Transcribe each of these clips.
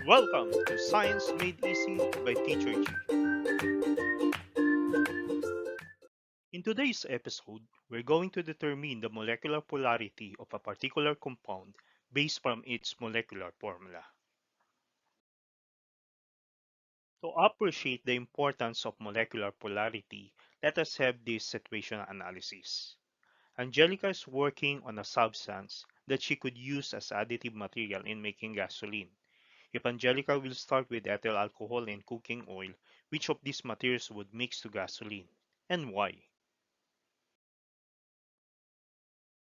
Welcome to Science Made Easy by Teacher G. In today's episode, we're going to determine the molecular polarity of a particular compound based from its molecular formula. To appreciate the importance of molecular polarity, let us have this situational analysis. Angelica is working on a substance that she could use as additive material in making gasoline. If Angelica will start with ethyl alcohol and cooking oil, which of these materials would mix to gasoline, and why?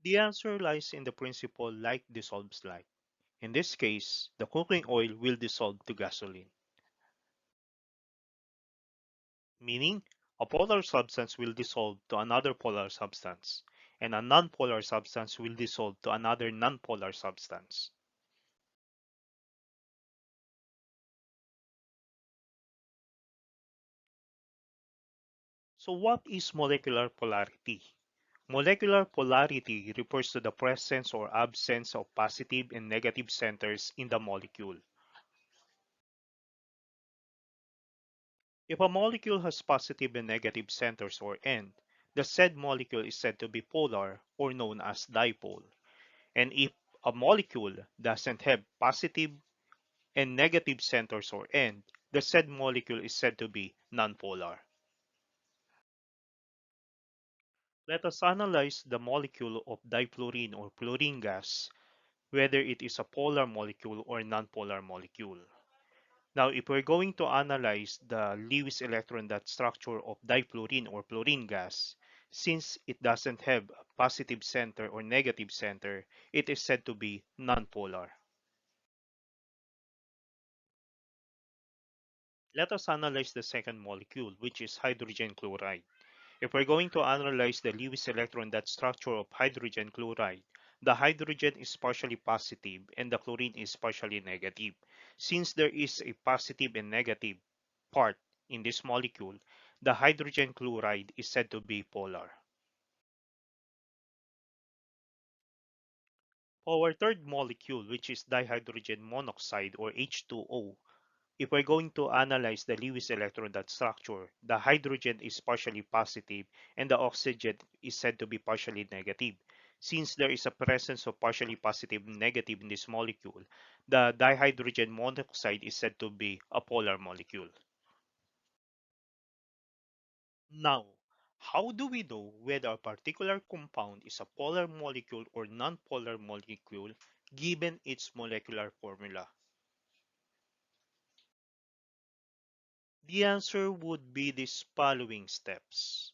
The answer lies in the principle like dissolves like. In this case, the cooking oil will dissolve to gasoline, meaning a polar substance will dissolve to another polar substance, and a nonpolar substance will dissolve to another nonpolar substance. So what is molecular polarity? Molecular polarity refers to the presence or absence of positive and negative centers in the molecule. If a molecule has positive and negative centers or end, the said molecule is said to be polar or known as dipole. And if a molecule doesn't have positive and negative centers or end, the said molecule is said to be nonpolar. Let us analyze the molecule of difluorine or fluorine gas, whether it is a polar molecule or nonpolar molecule. Now, if we're going to analyze the Lewis electron dot structure of difluorine or fluorine gas, since it doesn't have a positive center or negative center, it is said to be nonpolar. Let us analyze the second molecule, which is hydrogen chloride. If we're going to analyze the Lewis electron dot structure of hydrogen chloride, the hydrogen is partially positive and the chlorine is partially negative. Since there is a positive and negative part in this molecule, the hydrogen chloride is said to be polar. Our third molecule, which is dihydrogen monoxide or H2O, if we're going to analyze the Lewis electron dot structure, the hydrogen is partially positive and the oxygen is said to be partially negative. Since there is a presence of partially positive and negative in this molecule, the dihydrogen monoxide is said to be a polar molecule. Now, how do we know whether a particular compound is a polar molecule or nonpolar molecule given its molecular formula? The answer would be these following steps.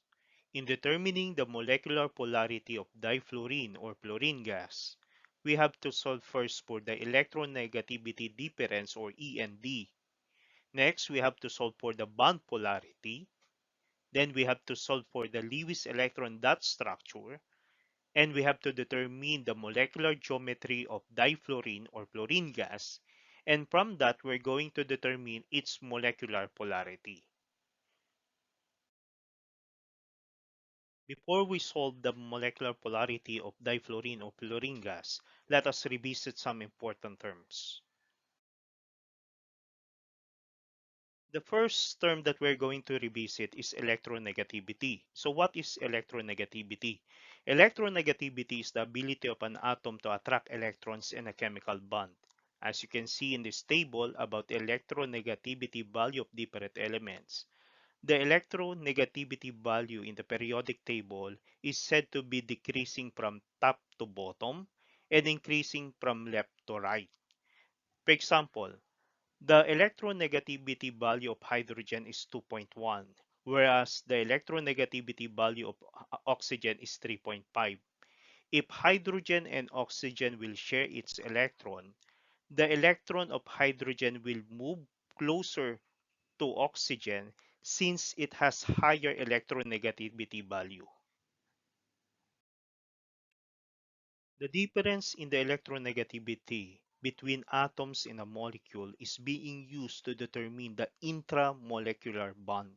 In determining the molecular polarity of difluorine or fluorine gas, we have to solve first for the electronegativity difference or END. Next, we have to solve for the bond polarity. Then we have to solve for the Lewis electron dot structure. And we have to determine the molecular geometry of difluorine or fluorine gas. And from that, we're going to determine its molecular polarity. Before we solve the molecular polarity of difluorine or fluorine gas, let us revisit some important terms. The first term that we're going to revisit is electronegativity. So what is electronegativity? Electronegativity is the ability of an atom to attract electrons in a chemical bond. As you can see in this table about electronegativity value of different elements, the electronegativity value in the periodic table is said to be decreasing from top to bottom and increasing from left to right. For example, the electronegativity value of hydrogen is 2.1, whereas the electronegativity value of oxygen is 3.5. If hydrogen and oxygen will share its electron, the electron of hydrogen will move closer to oxygen since it has higher electronegativity value. The difference in the electronegativity between atoms in a molecule is being used to determine the intramolecular bond.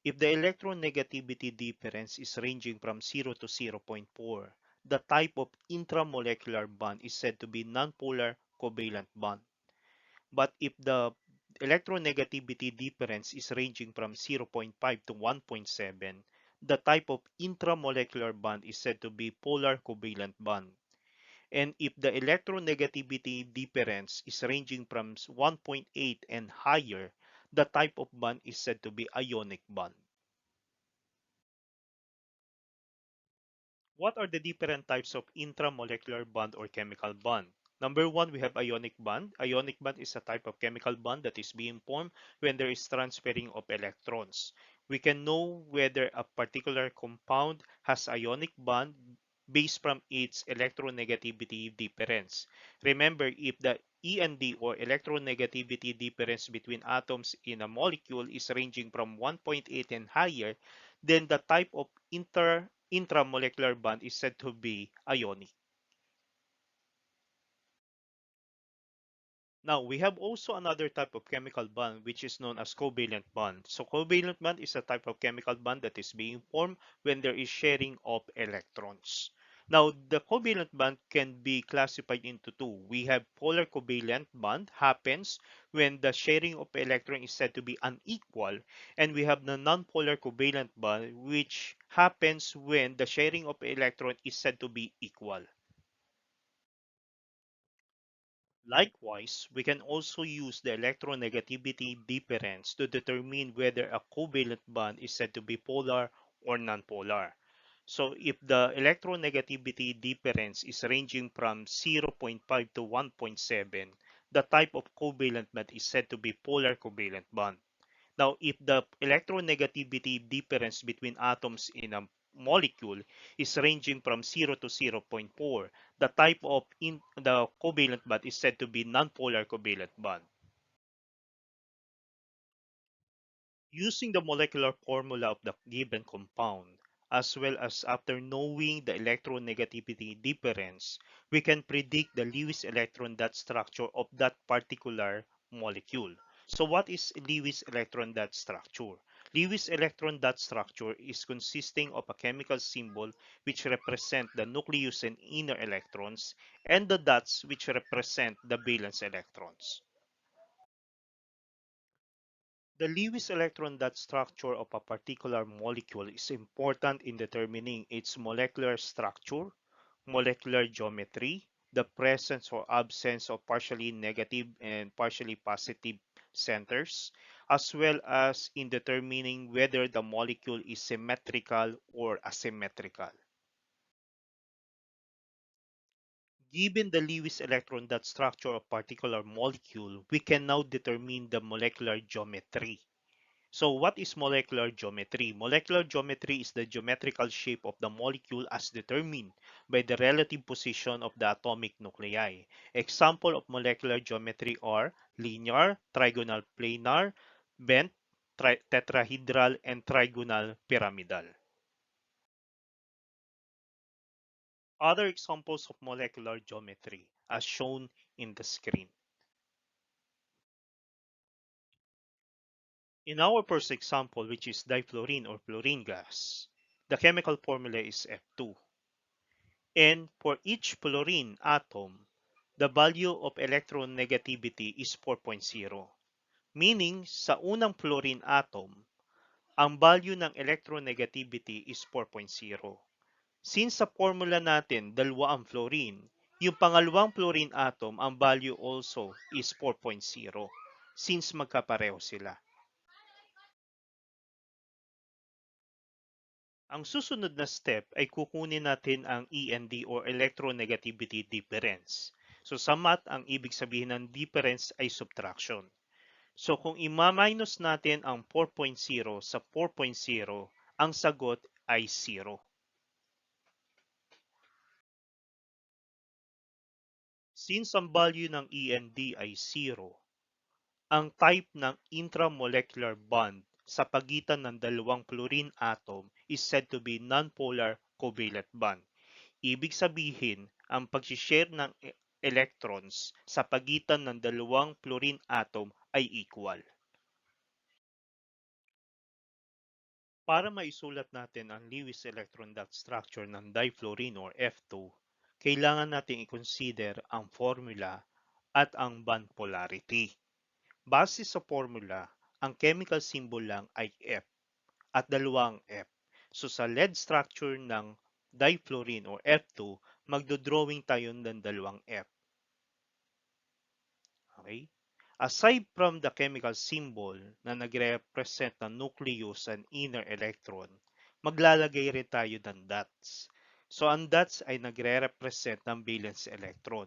If the electronegativity difference is ranging from 0 to zero point 0.4, the type of intramolecular bond is said to be nonpolar covalent bond. But if the electronegativity difference is ranging from zero point 0.5 to 1.7, the type of intramolecular bond is said to be polar covalent bond. And if the electronegativity difference is ranging from 1.8 and higher, the type of bond is said to be ionic bond. What are the different types of intramolecular bond or chemical bond? Number one, we have ionic bond. Ionic bond is a type of chemical bond that is being formed when there is transferring of electrons. We can know whether a particular compound has ionic bond based from its electronegativity difference. Remember, if the END or electronegativity difference between atoms in a molecule is ranging from 1.8 and higher, then the type of intramolecular bond is said to be ionic. Now, we have also another type of chemical bond which is known as covalent bond. So covalent bond is a type of chemical bond that is being formed when there is sharing of electrons. Now, the covalent bond can be classified into two. We have polar covalent bond happens when the sharing of electron is said to be unequal, and we have the nonpolar covalent bond which happens when the sharing of electron is said to be equal. Likewise, we can also use the electronegativity difference to determine whether a covalent bond is said to be polar or nonpolar. So if the electronegativity difference is ranging from zero point 0.5 to 1.7, the type of covalent bond is said to be polar covalent bond. Now, if the electronegativity difference between atoms in a molecule is ranging from 0 to zero point 0.4, the type of the covalent bond is said to be nonpolar covalent bond. Using the molecular formula of the given compound, as well as after knowing the electronegativity difference, we can predict the Lewis electron dot structure of that particular molecule. So what is Lewis electron dot structure? Lewis electron dot structure is consisting of a chemical symbol which represent the nucleus and inner electrons, and the dots which represent the valence electrons. The Lewis electron dot structure of a particular molecule is important in determining its molecular structure, molecular geometry, the presence or absence of partially negative and partially positive centers, as well as in determining whether the molecule is symmetrical or asymmetrical. Given the Lewis electron dot structure of a particular molecule, we can now determine the molecular geometry. So what is molecular geometry? Molecular geometry is the geometrical shape of the molecule as determined by the relative position of the atomic nuclei. Example of molecular geometry are linear, trigonal planar, bent, tetrahedral, and trigonal pyramidal. Other examples of molecular geometry as shown in the screen. In our first example, which is difluorine or fluorine gas, the chemical formula is F2. And for each fluorine atom, the value of electronegativity is 4.0. Meaning, sa unang fluorine atom, ang value ng electronegativity is 4.0. Since sa formula natin, dalawa ang fluorine, yung pangalawang fluorine atom, ang value also is 4.0 since magkapareho sila. Ang susunod na step ay kukunin natin ang END or electronegativity difference. So sa math, ang ibig sabihin ng difference ay subtraction. So kung ima-minus natin ang 4.0 sa 4.0, ang sagot ay 0. Since ang value ng END ay 0, ang type ng intramolecular bond sa pagitan ng dalawang fluorine atom is said to be nonpolar covalent bond. Ibig sabihin, ang pag-share ng electrons sa pagitan ng dalawang fluorine atom ay equal. Para maisulat natin ang Lewis electron dot structure ng difluorine or F2, kailangan natin i-consider ang formula at ang bond polarity. Base sa formula, ang chemical symbol lang ay F at dalawang F. So sa lead structure ng difluorine or F2, magdodrawing tayo ng dalawang F. Okay? Aside from the chemical symbol na nagre-represent ng nucleus and inner electron, maglalagay rin tayo ng dots. So ang dots ay nagre-represent ng valence electron.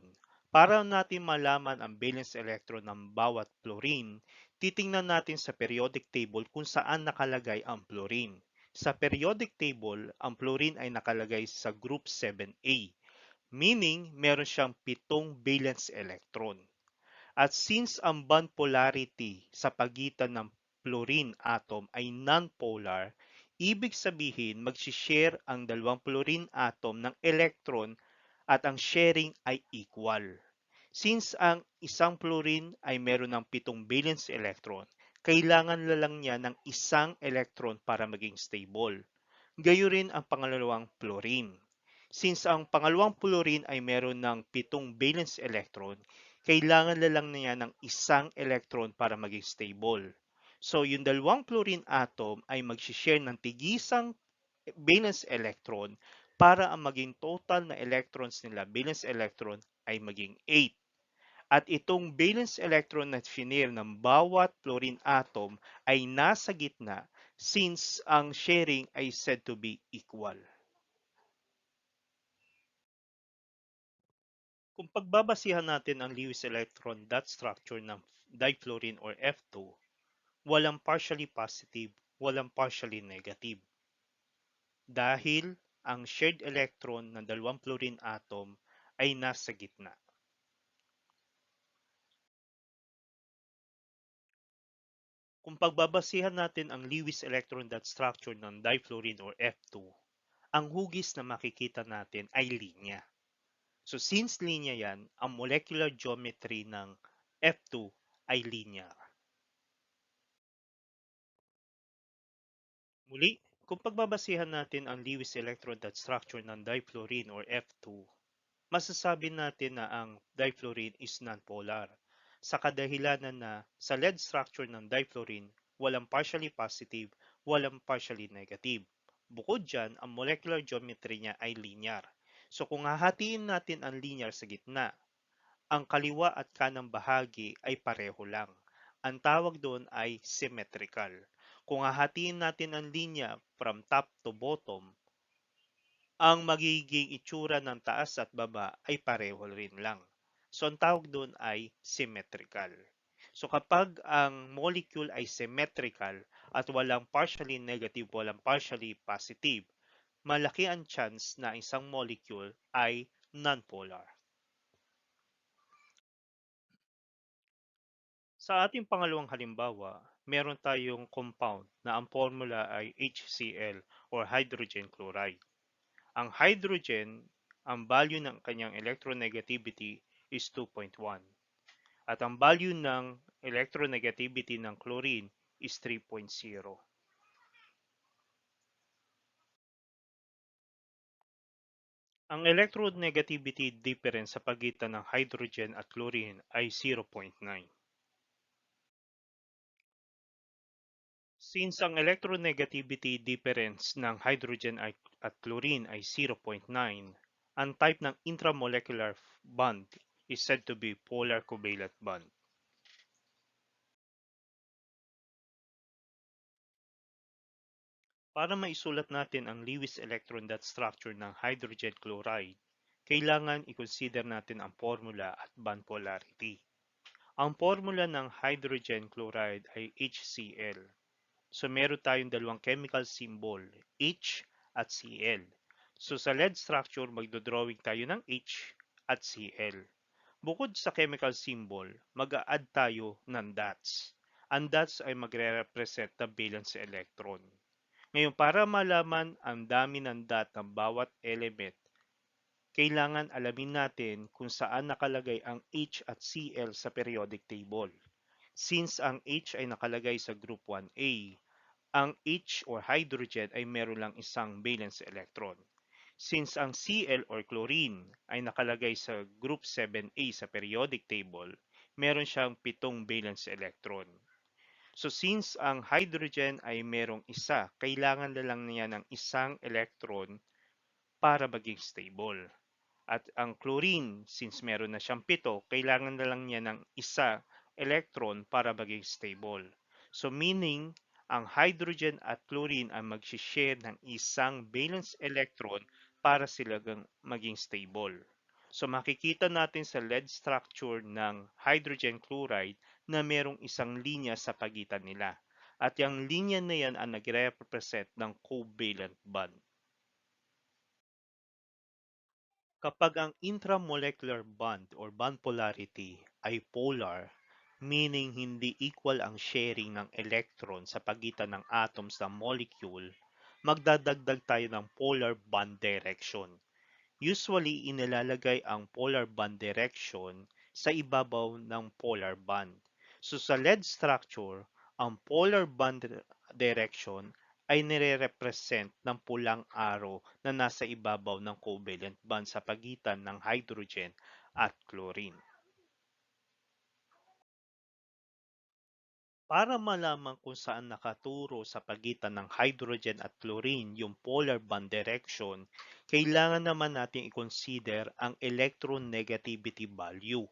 Para natin malaman ang valence electron ng bawat fluorine, titingnan natin sa periodic table kung saan nakalagay ang fluorine. Sa periodic table, ang fluorine ay nakalagay sa group 7A, meaning meron siyang 7 valence electron. At since ang bond polarity sa pagitan ng fluorine atom ay non-polar, ibig sabihin mag-share ang dalawang fluorine atom ng electron at ang sharing ay equal. Since ang isang fluorine ay meron ng 7 valence electron, kailangan na lang niya ng isang electron para maging stable. Gayon rin ang pangalawang fluorine. Since ang pangalawang fluorine ay meron ng 7 valence electron, kailangan na lang niya ng isang electron para maging stable. So yung dalawang fluorine atom ay mag-share ng tigisang valence electron para ang maging total na electrons nila, valence electron, ay maging 8. At itong valence electron na shinare ng bawat fluorine atom ay nasa gitna since ang sharing ay said to be equal. Kung pagbabasihan natin ang Lewis electron dot structure ng difluorine or F2, walang partially positive, walang partially negative. Dahil ang shared electron ng dalawang fluorine atom ay nasa gitna. Kung pagbabasihan natin ang Lewis electron dot structure ng difluorine or F2, ang hugis na makikita natin ay linya. So since linya yan, ang molecular geometry ng F2 ay linear. Muli, kung pagbabasihan natin ang Lewis electron dot structure ng difluorine or F2, masasabi natin na ang difluorine is nonpolar. Sa kadahilanan na sa lead structure ng difluorine, walang partially positive, walang partially negative. Bukod dyan, ang molecular geometry niya ay linear. So kung hahatiin natin ang linear sa gitna, ang kaliwa at kanang bahagi ay pareho lang. Ang tawag doon ay symmetrical. Kung hahatiin natin ang linya from top to bottom, ang magiging itsura ng taas at baba ay pareho rin lang. So ang tawag doon ay symmetrical. So kapag ang molecule ay symmetrical at walang partially negative, walang partially positive, malaki ang chance na isang molecule ay nonpolar. Sa ating pangalawang halimbawa, meron tayong compound na ang formula ay HCl or hydrogen chloride. Ang hydrogen, ang value ng kanyang electronegativity is 2.1 at ang value ng electronegativity ng chlorine is 3.0. Ang electronegativity difference sa pagitan ng hydrogen at chlorine ay 0.9. Since ang electronegativity difference ng hydrogen at chlorine ay 0.9, ang type ng intramolecular bond is said to be polar covalent bond. Para maisulat natin ang Lewis electron dot structure ng hydrogen chloride, kailangan i-consider natin ang formula at bond polarity. Ang formula ng hydrogen chloride ay HCl. So meron tayong dalawang chemical symbol, H at Cl. So sa lead structure, magdodrawing tayo ng H at Cl. Bukod sa chemical symbol, mag-a-add tayo ng dots. Ang dots ay magre-represent ng valence electron. Ngayon, para malaman ang dami ng dot ng bawat element, kailangan alamin natin kung saan nakalagay ang H at Cl sa periodic table. Since ang H ay nakalagay sa group 1A, ang H or hydrogen ay meron lang isang valence electron. Since ang Cl or chlorine ay nakalagay sa group 7A sa periodic table, meron siyang 7 valence electron. So since ang hydrogen ay merong isa, kailangan na lang niya ng isang electron para maging stable. At ang chlorine, since meron na siyang 7, kailangan na lang niya ng isa electron para maging stable. So meaning, ang hydrogen at chlorine ay mag-share ng isang valence electron para sila maging stable. So makikita natin sa lead structure ng hydrogen chloride na merong isang linya sa pagitan nila. At yung linya na yan ang nagre-represent ng covalent bond. Kapag ang intramolecular bond or bond polarity ay polar, meaning hindi equal ang sharing ng electron sa pagitan ng atoms ng molecule, magdadagdag tayo ng polar bond direction. Usually, inilalagay ang polar bond direction sa ibabaw ng polar bond. So sa lead structure, ang polar bond direction ay nire-represent ng pulang arrow na nasa ibabaw ng covalent bond sa pagitan ng hydrogen at chlorine. Para malaman kung saan nakaturo sa pagitan ng hydrogen at chlorine yung polar bond direction, kailangan naman natin i-consider ang electronegativity value.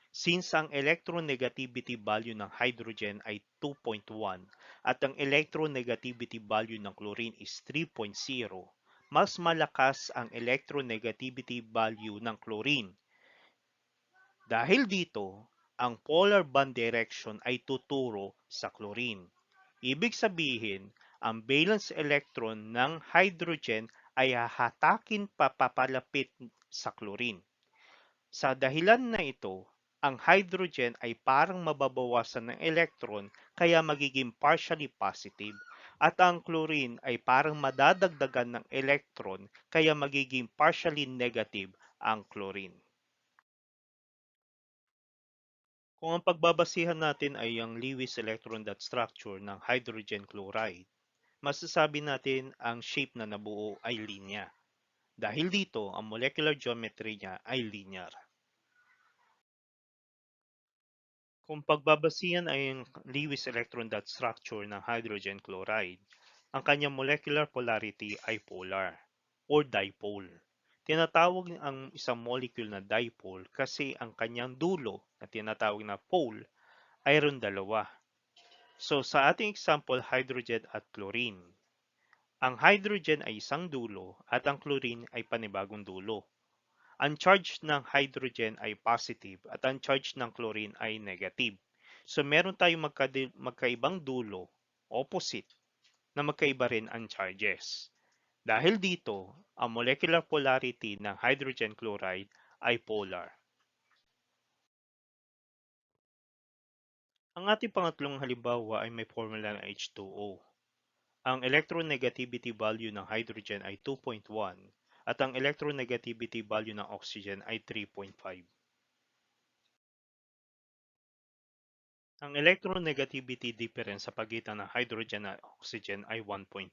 Since ang electronegativity value ng hydrogen ay 2.1 at ang electronegativity value ng chlorine is 3.0, mas malakas ang electronegativity value ng chlorine. Dahil dito, ang polar bond direction ay tuturo sa chlorine. Ibig sabihin, ang valence electron ng hydrogen ay hahatakin papapalapit sa chlorine. Sa dahilan na ito, ang hydrogen ay parang mababawasan ng electron kaya magiging partially positive at ang chlorine ay parang madadagdagan ng electron kaya magiging partially negative ang chlorine. Kung ang pagbabasihan natin ay ang Lewis electron dot structure ng hydrogen chloride, masasabi natin ang shape na nabuo ay linya. Dahil dito, ang molecular geometry niya ay linear. Kung pagbabasihan ay ang Lewis electron dot structure ng hydrogen chloride, ang kanyang molecular polarity ay polar or dipole. Tinatawag ang isang molecule na dipole kasi ang kanyang dulo na tinatawag na pole ay dalawa. So sa ating example, hydrogen at chlorine. Ang hydrogen ay isang dulo at ang chlorine ay panibagong dulo. Ang charge ng hydrogen ay positive at ang charge ng chlorine ay negative. So meron tayong magkaibang dulo, opposite, na magkaiba rin ang charges. Dahil dito, ang molecular polarity ng hydrogen chloride ay polar. Ang ating pangatlong halimbawa ay may formula ng H2O. Ang electronegativity value ng hydrogen ay 2.1 at ang electronegativity value ng oxygen ay 3.5. Ang electronegativity difference sa pagitan ng hydrogen at oxygen ay 1.4.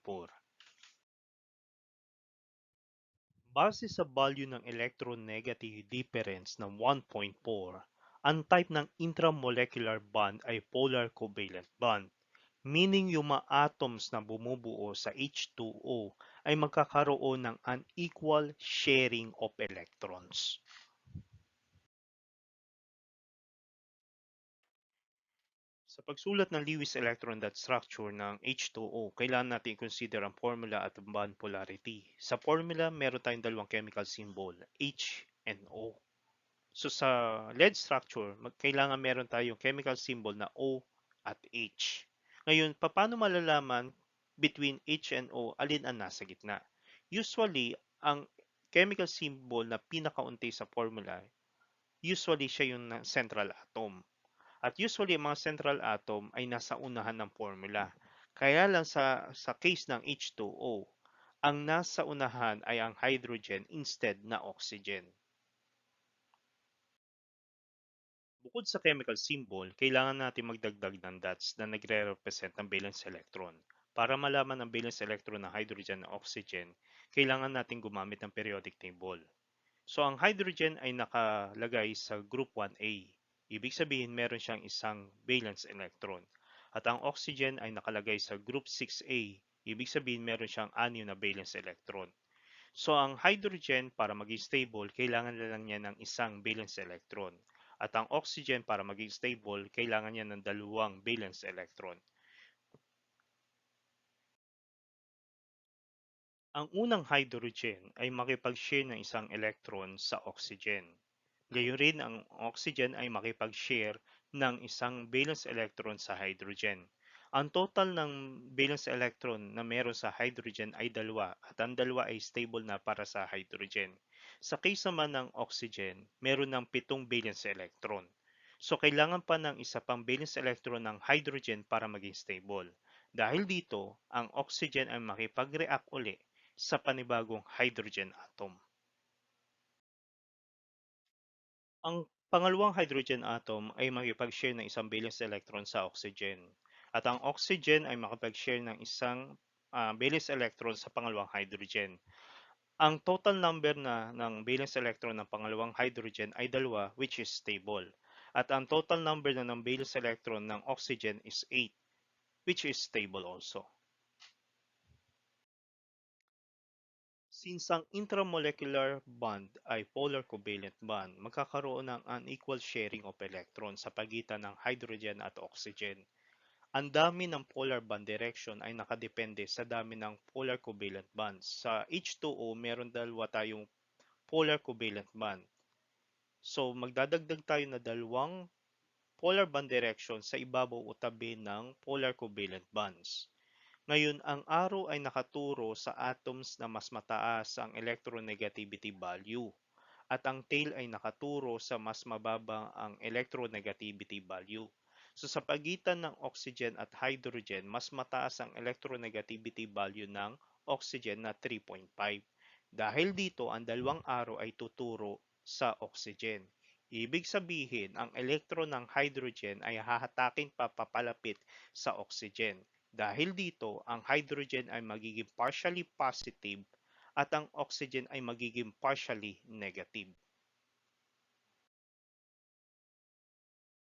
Base sa value ng electronegative difference ng 1.4, ang type ng intramolecular bond ay polar covalent bond, meaning yung mga atoms na bumubuo sa H2O ay magkakaroon ng unequal sharing of electrons. Sa pagsulat ng Lewis electron dot structure ng H2O, kailangan natin consider ang formula at bond polarity. Sa formula, meron tayong dalawang chemical symbol, H and O. So sa lead structure, kailangan meron tayong chemical symbol na O at H. Ngayon, paano malalaman between H and O alin ang nasa gitna? Usually, ang chemical symbol na pinakaunti sa formula, usually siya yung central atom. At usually, ang mga central atom ay nasa unahan ng formula. Kaya lang sa case ng H2O, ang nasa unahan ay ang hydrogen instead na oxygen. Bukod sa chemical symbol, kailangan natin magdagdag ng dots na nagre-represent ng valence electron. Para malaman ang valence electron ng hydrogen at oxygen, kailangan natin gumamit ng periodic table. So ang hydrogen ay nakalagay sa group 1A. Ibig sabihin meron siyang isang valence electron. At ang oxygen ay nakalagay sa group 6A. Ibig sabihin meron siyang 6 na valence electron. So ang hydrogen para maging stable, kailangan na lang niya ng isang valence electron. At ang oxygen para maging stable, kailangan niya ng dalawang valence electron. Ang unang hydrogen ay makipag-share ng isang electron sa oxygen. Gayon rin ang oxygen ay makipag-share ng isang valence electron sa hydrogen. Ang total ng valence electron na meron sa hydrogen ay dalawa at ang dalawa ay stable na para sa hydrogen. Sa case naman ng oxygen, meron ng 7 valence electron. So kailangan pa ng isa pang valence electron ng hydrogen para maging stable. Dahil dito, ang oxygen ay makipag-react uli sa panibagong hydrogen atom. Ang pangalawang hydrogen atom ay makipag-share ng isang valence electron sa oxygen. At ang oxygen ay makipag-share ng isang valence electron sa pangalawang hydrogen. Ang total number ng valence electron ng pangalawang hydrogen ay dalawa, which is stable. At ang total number ng valence electron ng oxygen is 8, which is stable also. Since ang intramolecular bond ay polar covalent bond, magkakaroon ng unequal sharing of electrons sa pagitan ng hydrogen at oxygen. Ang dami ng polar bond direction ay nakadepende sa dami ng polar covalent bonds. Sa H2O, meron dalawa tayong polar covalent bond. So, magdadagdag tayo na dalawang polar bond direction sa ibabaw o tabi ng polar covalent bonds. Ngayon, ang arrow ay nakaturo sa atoms na mas mataas ang electronegativity value at ang tail ay nakaturo sa mas mababa ang electronegativity value. So sa pagitan ng oxygen at hydrogen, mas mataas ang electronegativity value ng oxygen na 3.5. Dahil dito, ang dalawang arrow ay tuturo sa oxygen. Ibig sabihin, ang elektron ng hydrogen ay hahatakin pa papalapit sa oxygen. Dahil dito, ang hydrogen ay magiging partially positive at ang oxygen ay magiging partially negative.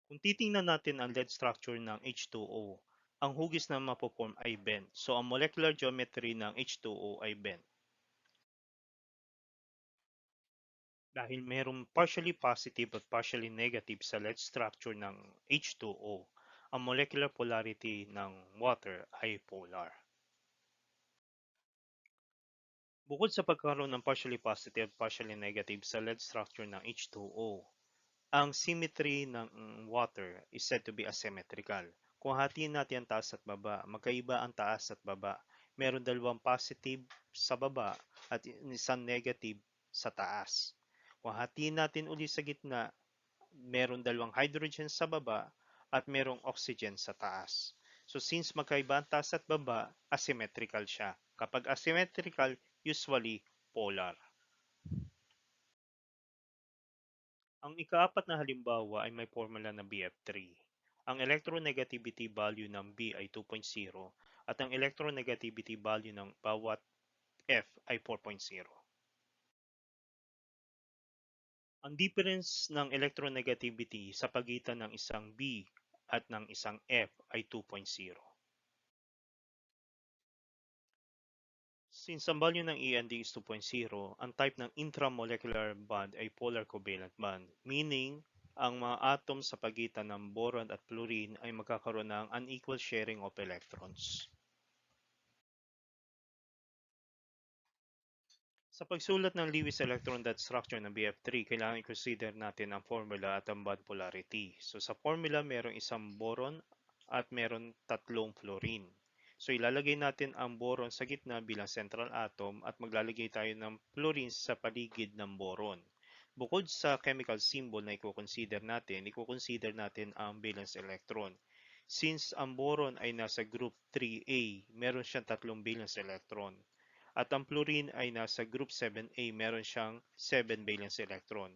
Kung titingnan natin ang lead structure ng H2O, ang hugis na mapoform ay bent. So ang molecular geometry ng H2O ay bent. Dahil merong partially positive at partially negative sa lead structure ng H2O, ang molecular polarity ng water ay polar. Bukod sa pagkaroon ng partially positive at partially negative sa lead structure ng H2O, ang symmetry ng water is said to be asymmetrical. Kung hatiin natin ang taas at baba, magkaiba ang taas at baba. Meron dalawang positive sa baba at isang negative sa taas. Kung hatiin natin uli sa gitna, meron dalawang hydrogen sa baba at merong oxygen sa taas. So since magkaiba ang taas at baba, asymmetrical siya. Kapag asymmetrical, usually polar. Ang ikaapat na halimbawa ay may formula na BF3. Ang electronegativity value ng B ay 2.0 at ang electronegativity value ng bawat F ay 4.0. Ang difference ng electronegativity sa pagitan ng isang B at ng isang F ay 2.0. Since ang value ng END is 2.0, ang type ng intramolecular bond ay polar covalent bond, meaning ang mga atom sa pagitan ng boron at fluorine ay magkakaroon ng unequal sharing of electrons. Sa pagsulat ng Lewis electron dot structure ng BF3, kailangan i-consider natin ang formula at ang bond polarity. So sa formula, merong isang boron at meron tatlong fluorine. So ilalagay natin ang boron sa gitna bilang central atom at maglalagay tayo ng fluorine sa paligid ng boron. Bukod sa chemical symbol na i-consider natin ang valence electron. Since ang boron ay nasa group 3A, meron siyang tatlong valence electron. At ang fluorine ay nasa group 7A, meron siyang 7 valence electron.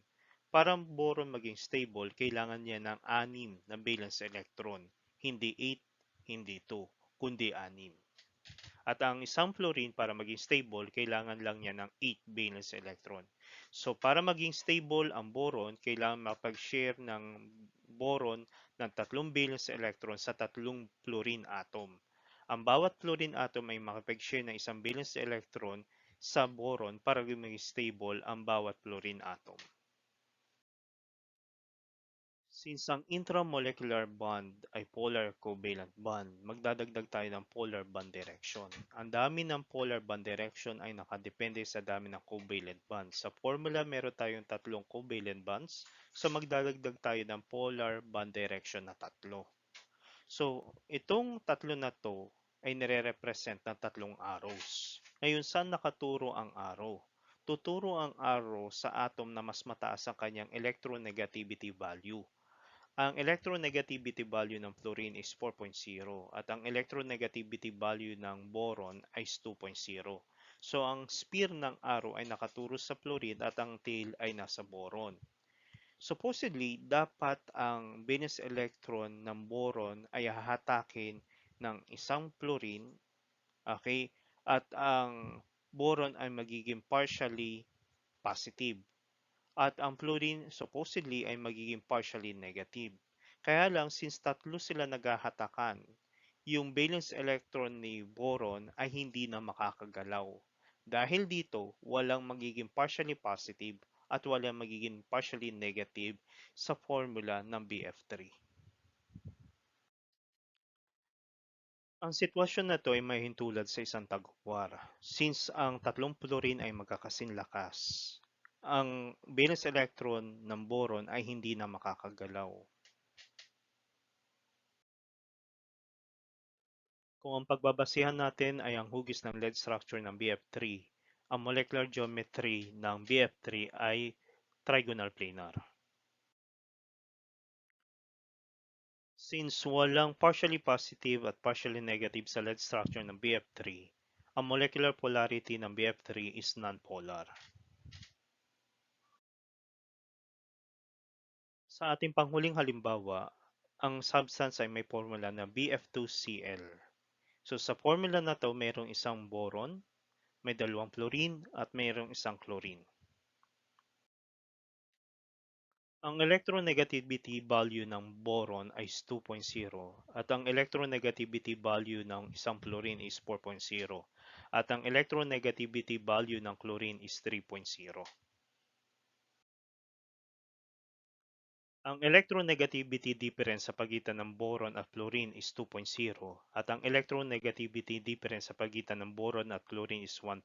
Para ang boron maging stable, kailangan niya ng 6 na valence electron. Hindi 8, hindi 2, kundi 6. At ang isang fluorine para maging stable, kailangan lang niya ng 8 valence electron. So para maging stable ang boron, kailangan makapag-share ng boron ng 3 valence electron sa 3 fluorine atom. Ang bawat fluorine atom ay makapag-share ng 1 valence electron sa boron para maging stable ang bawat fluorine atom. Since ang intramolecular bond ay polar covalent bond, magdadagdag tayo ng polar bond direction. Ang dami ng polar bond direction ay nakadepende sa dami ng covalent bonds. Sa formula, meron tayong 3 covalent bonds. So magdadagdag tayo ng polar bond direction na 3. So itong 3 na to ay nire-represent ng 3 arrows. Ngayon, saan nakaturo ang arrow? Tuturo ang arrow sa atom na mas mataas ang kanyang electronegativity value. Ang electronegativity value ng fluorine is 4.0 at ang electronegativity value ng boron ay 2.0. So ang spear ng arrow ay nakaturo sa fluorine at ang tail ay nasa boron. Supposedly, dapat ang valence electron ng boron ay hahatakin ng isang fluorine, okay? At ang boron ay magiging partially positive. At ang fluorine supposedly ay magiging partially negative. Kaya lang, since tatlo sila naghahatakan, yung valence electron ni boron ay hindi na makakagalaw. Dahil dito, walang magiging partially positive at walang magiging partially negative sa formula ng BF3. Ang sitwasyon na to ay may hintulad sa isang tagupwar. Since ang 3 fluorine ay magkakasing lakas, ang valence electron ng boron ay hindi na makakagalaw. Kung ang pagbabasihan natin ay ang hugis ng lead structure ng BF3, ang molecular geometry ng BF3 ay trigonal planar. Since walang partially positive at partially negative sa lead structure ng BF3, ang molecular polarity ng BF3 is nonpolar. Sa ating panghuling halimbawa, ang substance ay may formula na BF2Cl. So sa formula na to, mayroong isang boron, may 2 fluorine at mayroong isang chlorine. Ang electronegativity value ng boron ay 2.0 at ang electronegativity value ng isang fluorine is 4.0 at ang electronegativity value ng chlorine is 3.0. Ang electronegativity difference sa pagitan ng boron at fluorine is 2.0 at ang electronegativity difference sa pagitan ng boron at chlorine is 1.0.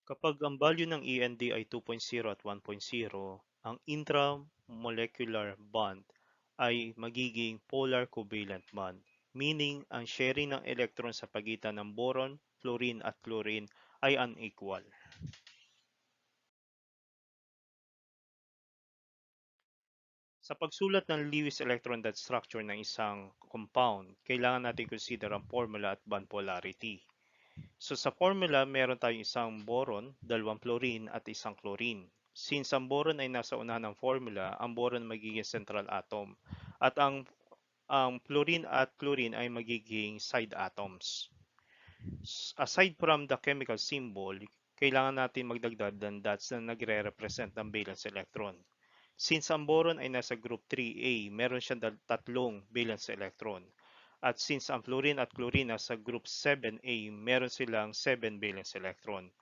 Kapag ang value ng END ay 2.0 at 1.0, ang intramolecular bond ay magiging polar covalent bond, meaning ang sharing ng electron sa pagitan ng boron, fluorine at chlorine ay unequal. Sa pagsulat ng Lewis electron dot structure ng isang compound, kailangan natin consider ang formula at bond polarity. So sa formula, meron tayong isang boron, 2 fluorine at isang chlorine. Since ang boron ay nasa unahan ng formula, ang boron magiging central atom at ang fluorine at chlorine ay magiging side atoms. Aside from the chemical symbol, kailangan natin magdagdag ng dots na nagre-represent ng valence electron. Since ang boron ay nasa group 3A, meron siyang 3 valence electron. At since ang fluorine at chlorine nasa group 7A, meron silang 7 valence electron.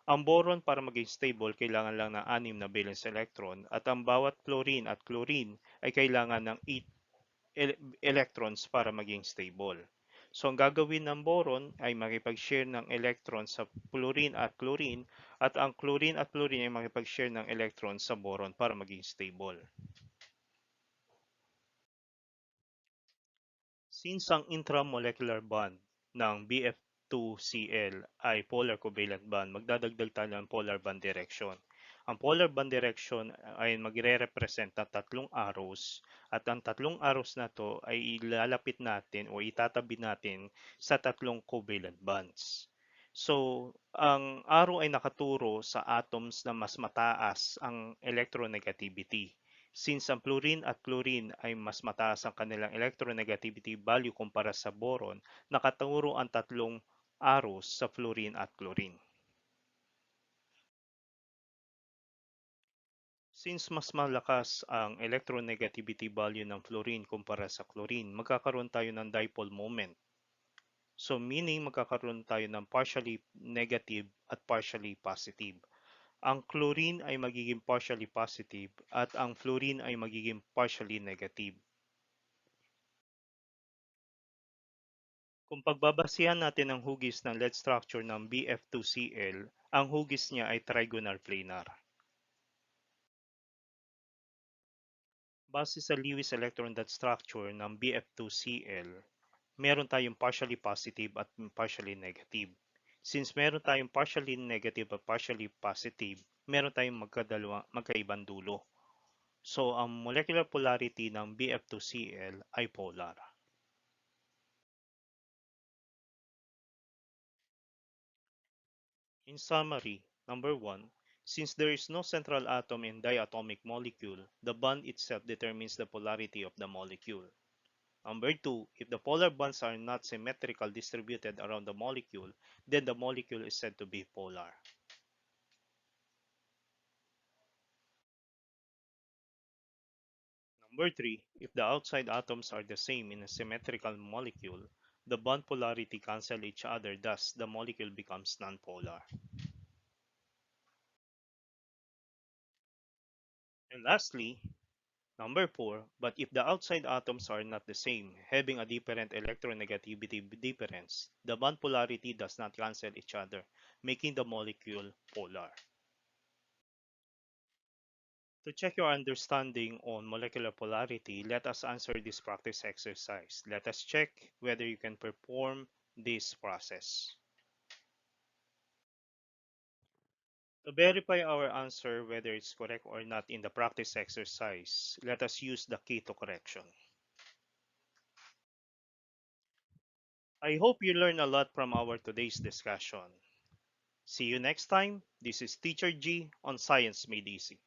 Ang boron para maging stable, kailangan lang ng 6 na valence electron at ang bawat fluorine at chlorine ay kailangan ng 8 electrons para maging stable. So ang gagawin ng boron ay makipag-share ng electron sa fluorine at chlorine at ang chlorine at fluorine ay makipag-share ng electron sa boron para maging stable. Since ang intramolecular bond ng BF2Cl ay polar covalent bond, magdadagdag tayo ng polar bond direction. Ang polar bond direction ay magre-represent ng 3 arrows at ang 3 arrows na to ay ilalapit natin o itatabi natin sa 3 covalent bonds. So, ang arrow ay nakaturo sa atoms na mas mataas ang electronegativity. Since ang fluorine at chlorine ay mas mataas ang kanilang electronegativity value kumpara sa boron, nakaturo ang tatlong arrows sa fluorine at chlorine. Since mas malakas ang electronegativity value ng fluorine kumpara sa chlorine, magkakaroon tayo ng dipole moment. So meaning magkakaroon tayo ng partially negative at partially positive. Ang chlorine ay magiging partially positive at ang fluorine ay magiging partially negative. Kung pagbabasihan natin ang hugis ng lead structure ng BF2Cl, ang hugis niya ay trigonal planar. Base sa Lewis electron dot structure ng BF2Cl, meron tayong partially positive at partially negative. Since meron tayong partially negative at partially positive, meron tayong magkaibang dulo. So, ang molecular polarity ng BF2Cl ay polar. In summary, number one, since there is no central atom in diatomic molecule, the bond itself determines the polarity of the molecule. Number two, if the polar bonds are not symmetrical distributed around the molecule, then the molecule is said to be polar. Number three, if the outside atoms are the same in a symmetrical molecule, the bond polarity cancel each other, thus the molecule becomes nonpolar. And lastly, number four, but if the outside atoms are not the same, having a different electronegativity difference, the bond polarity does not cancel each other, making the molecule polar. To check your understanding on molecular polarity, let us answer this practice exercise. Let us check whether you can perform this process. To verify our answer whether it's correct or not in the practice exercise, let us use the key to correction. I hope you learned a lot from our today's discussion. See you next time. This is Teacher G on Science Made Easy.